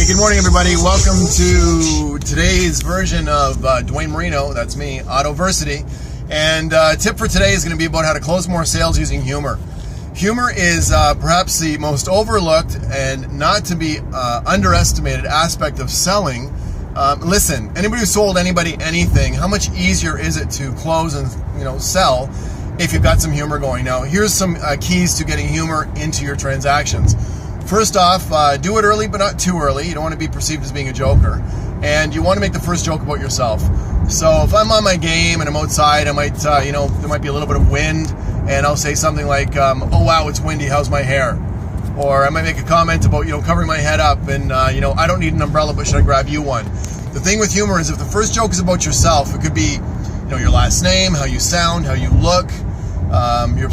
Good morning, everybody. Welcome to today's version of Dwayne Marino, that's me, Autoversity. And tip for today is going to be about how to close more sales using humor. Humor is perhaps the most overlooked and not to be underestimated aspect of selling. Listen, anybody who sold anybody anything, how much easier is it to close and sell if you've got some humor going? Now, here's some keys to getting humor into your transactions. First off, do it early, but not too early. You don't want to be perceived as being a joker. And you want to make the first joke about yourself. So if I'm on my game and I'm outside, I might, there might be a little bit of wind, and I'll say something like, oh wow, it's windy, how's my hair? Or I might make a comment about, covering my head up and, I don't need an umbrella, but should I grab you one? The thing with humor is if the first joke is about yourself, it could be, your last name, how you sound, how you look,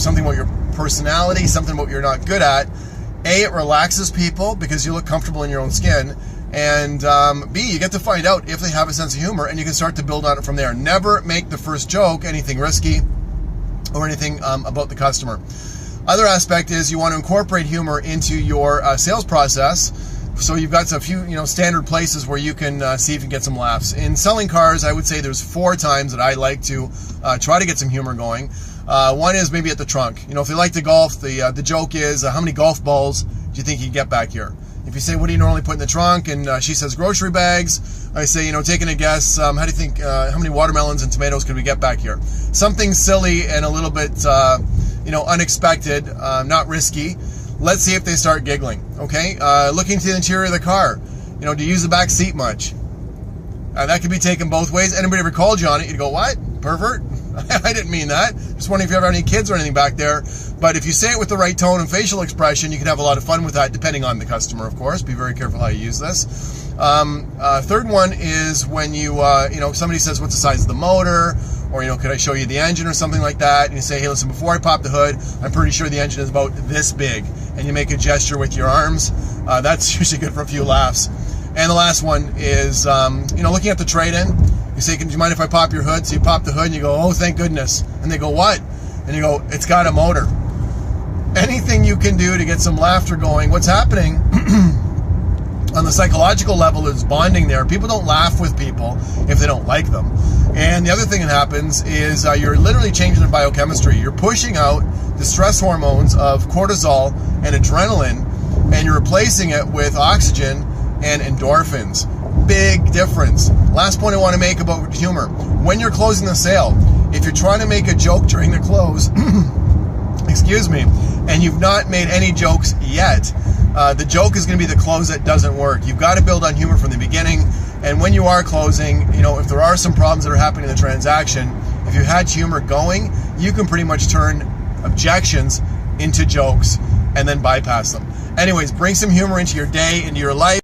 something about your personality, something about what you're not good at. A, it relaxes people because you look comfortable in your own skin, and B, you get to find out if they have a sense of humor, and you can start to build on it from there. Never make the first joke anything risky or anything about the customer. Other aspect is you want to incorporate humor into your sales process. So you've got a few standard places where you can see if you can get some laughs. In selling cars, I would say there's 4 times that I like to try to get some humor going. One is maybe at the trunk. If they like to golf, the joke is, how many golf balls do you think you can get back here? If you say, what do you normally put in the trunk? And she says, grocery bags. I say, taking a guess, how do you think, how many watermelons and tomatoes could we get back here? Something silly and a little bit, unexpected, not risky. Let's see if they start giggling, okay? Looking to the interior of the car. Do you use the back seat much? That could be taken both ways. Anybody ever called you on it, you'd go, what? Pervert? I didn't mean that. Just wondering if you ever have any kids or anything back there. But if you say it with the right tone and facial expression, you can have a lot of fun with that, depending on the customer, of course. Be very careful how you use this. Third one is when you, somebody says, what's the size of the motor? Or, could I show you the engine or something like that? And you say, hey, listen, before I pop the hood, I'm pretty sure the engine is about this big. And you make a gesture with your arms. That's usually good for a few laughs. And the last one is, looking at the trade-in. You say, do you mind if I pop your hood? So you pop the hood and you go, oh, thank goodness. And they go, what? And you go, it's got a motor. Anything you can do to get some laughter going. What's happening on the psychological level is bonding there. People don't laugh with people if they don't like them. And the other thing that happens is you're literally changing the biochemistry. You're pushing out the stress hormones of cortisol and adrenaline, and you're replacing it with oxygen and endorphins. Big difference. Last point I want to make about humor. When you're closing the sale, if you're trying to make a joke during the close, excuse me, and you've not made any jokes yet, the joke is going to be the close that doesn't work. You've got to build on humor from the beginning, and when you are closing, if there are some problems that are happening in the transaction, if you had humor going, you can pretty much turn objections into jokes and then bypass them. Anyways, bring some humor into your day, into your life.